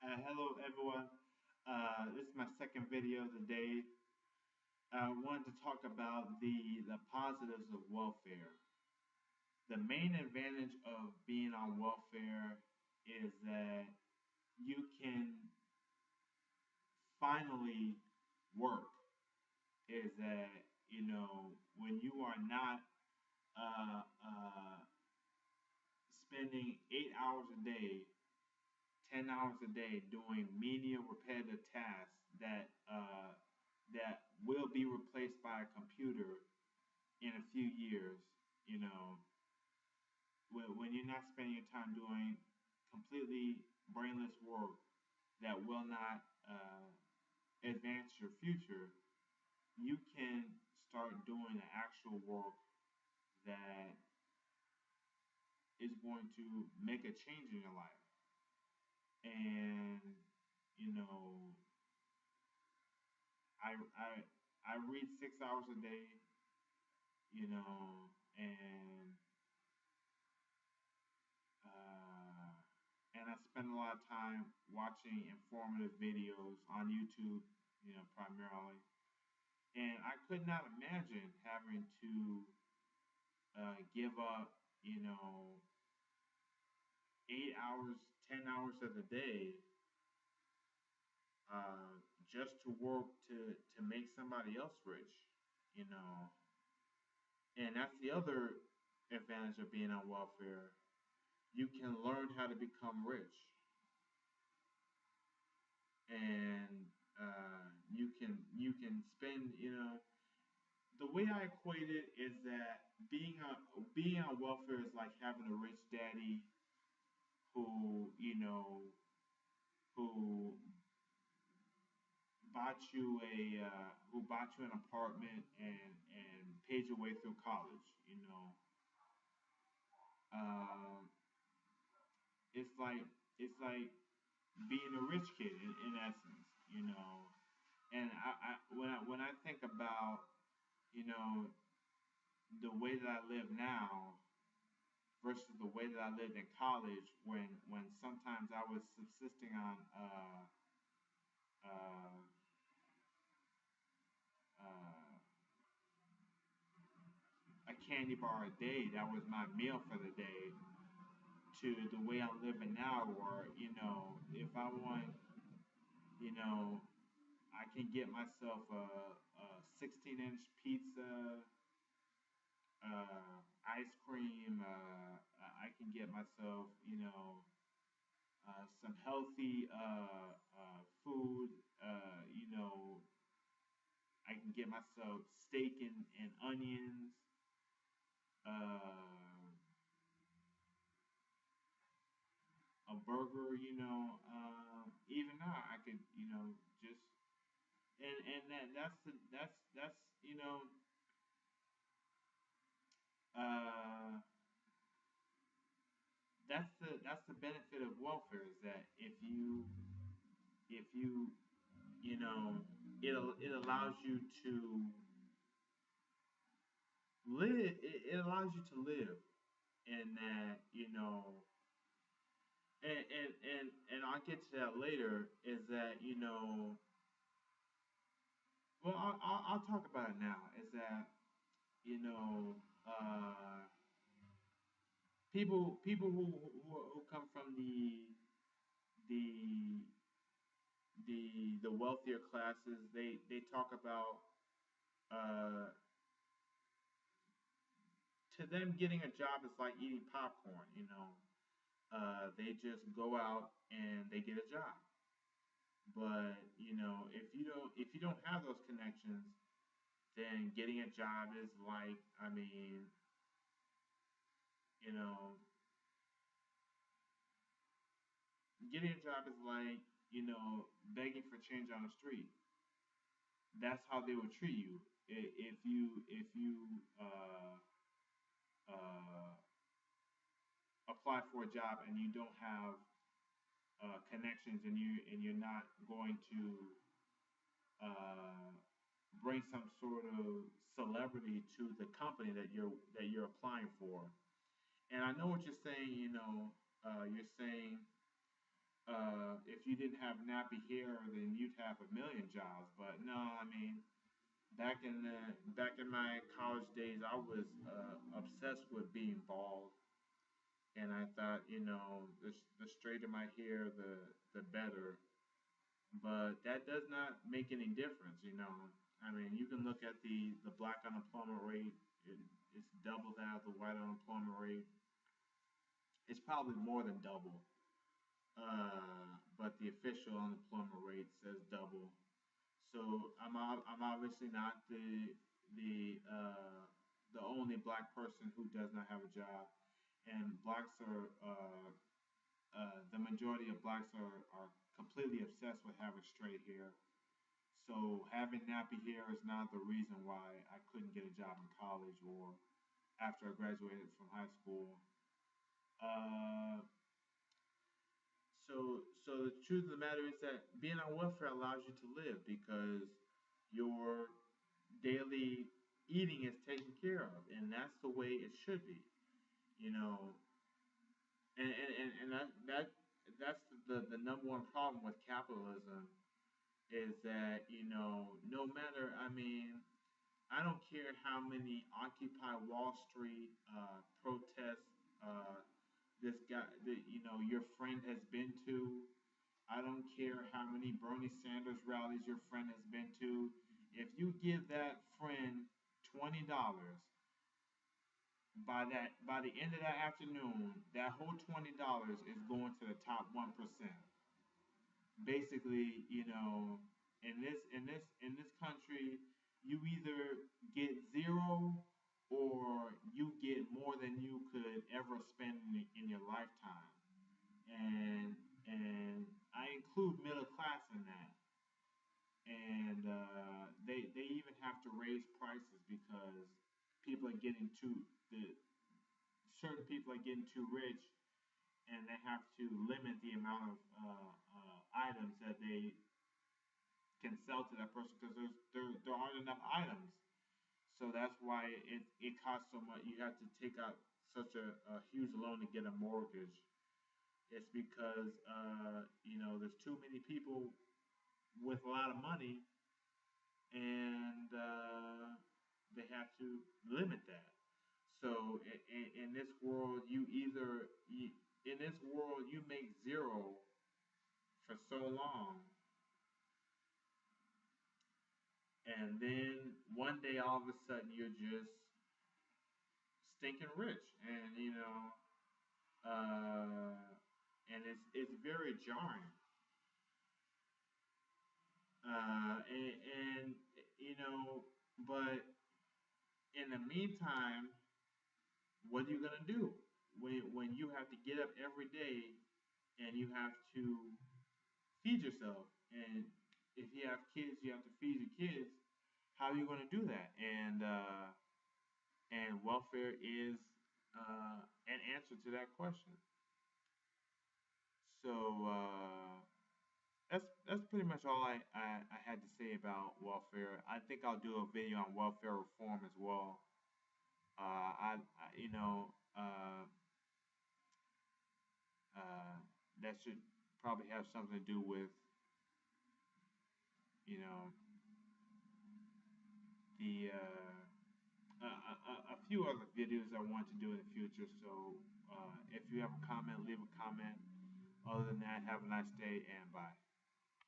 Hello everyone. This is my second video of the day. I wanted to talk about the positives of welfare. The main advantage of being on welfare is that you can finally work. Is that when you are not uh, uh, spending 8 hours a day 10 hours a day doing menial repetitive tasks that will be replaced by a computer in a few years, you know, when you're not spending your time doing completely brainless work that will not advance your future, you can start doing the actual work that is going to make a change in your life. And, you know, I I read 6 hours a day, and uh, and I spend a lot of time watching informative videos on YouTube, primarily. And I could not imagine having to give up, 8 hours, 10 hours of the day uh, just to work to make somebody else rich, you know. And that's the other advantage of being on welfare. You can learn how to become rich, and you can spend. The way I equate it is that being on welfare is like having a rich daddy who who bought you an apartment and paid your way through college. Um, it's like being a rich kid in essence. And when I think about you know the way that I live now versus the way that I lived in college, when sometimes I was subsisting on uh, uh, a candy bar a day, that was my meal for the day, to the way I'm living now, where if I want, you know I can get myself a 16-inch pizza, ice cream. I can get myself, some healthy food. I can get myself steak and onions. Uh, a burger. Even now, I could, just and that's uh, that's the benefit of welfare, is that if you you know it allows you to it allows you to live, and that and I'll get to that later, is that well, I'll talk about it now, is that you know uh people who come from the the wealthier classes, they talk about, uh to them, getting a job is like eating popcorn. They just go out and they get a job. But if you don't have those connections, then getting a job is like, I mean, you know, getting a job is like, begging for change on the street. That's how they will treat you. If you uh, apply for a job and you don't have connections, and you're not going to uh, bring some sort of celebrity to the company that you're applying for. And I know what you're saying. You're saying, if you didn't have nappy hair, then you'd have a million jobs. But no, I mean, back in my college days, I was obsessed with being bald, and I thought, the straighter my hair, the better. But that does not make any difference. I mean, you can look at the black unemployment rate. It, it's double that of the white unemployment rate. It's probably more than double. But the official unemployment rate says double. So I'm obviously not the only black person who does not have a job, and blacks are the majority of blacks are completely obsessed with having straight hair. So having nappy hair is not the reason why I couldn't get a job in college or after I graduated from high school. Uh, so the truth of the matter is that being on welfare allows you to live because your daily eating is taken care of, and that's the way it should be. You know, and that's the number one problem with capitalism is that no matter, I mean, I don't care how many Occupy Wall Street protests this guy that your friend has been to. I don't care how many Bernie Sanders rallies your friend has been to. If you give that friend $20, by the end of that afternoon, that whole $20 is going to the top 1%. Basically, in this country, you either get zero or you get more than you could ever spend in your lifetime. And I include middle class in that. And they even have to raise prices because people are getting too the certain people are getting too rich, and they have to limit the amount of items that they can sell to that person because there aren't enough items. So that's why it costs so much. You have to take out such a huge loan to get a mortgage. It's because there's too many people with a lot of money, and they have to limit that. So in this world, in this world you make zero for so long, and then one day all of a sudden you're just stinking rich, and uh, and it's very jarring. And you know, but in the meantime, what are you gonna do when you have to get up every day and you have to feed yourself? And if you have kids, you have to feed your kids. How are you going to do that? And welfare is an answer to that question. So that's pretty much all I had to say about welfare. I think I'll do a video on welfare reform as well. I uh, that should probably have something to do with you know the a few other videos I want to do in the future. So if you have a comment, leave a comment. Other than that, have a nice day and bye.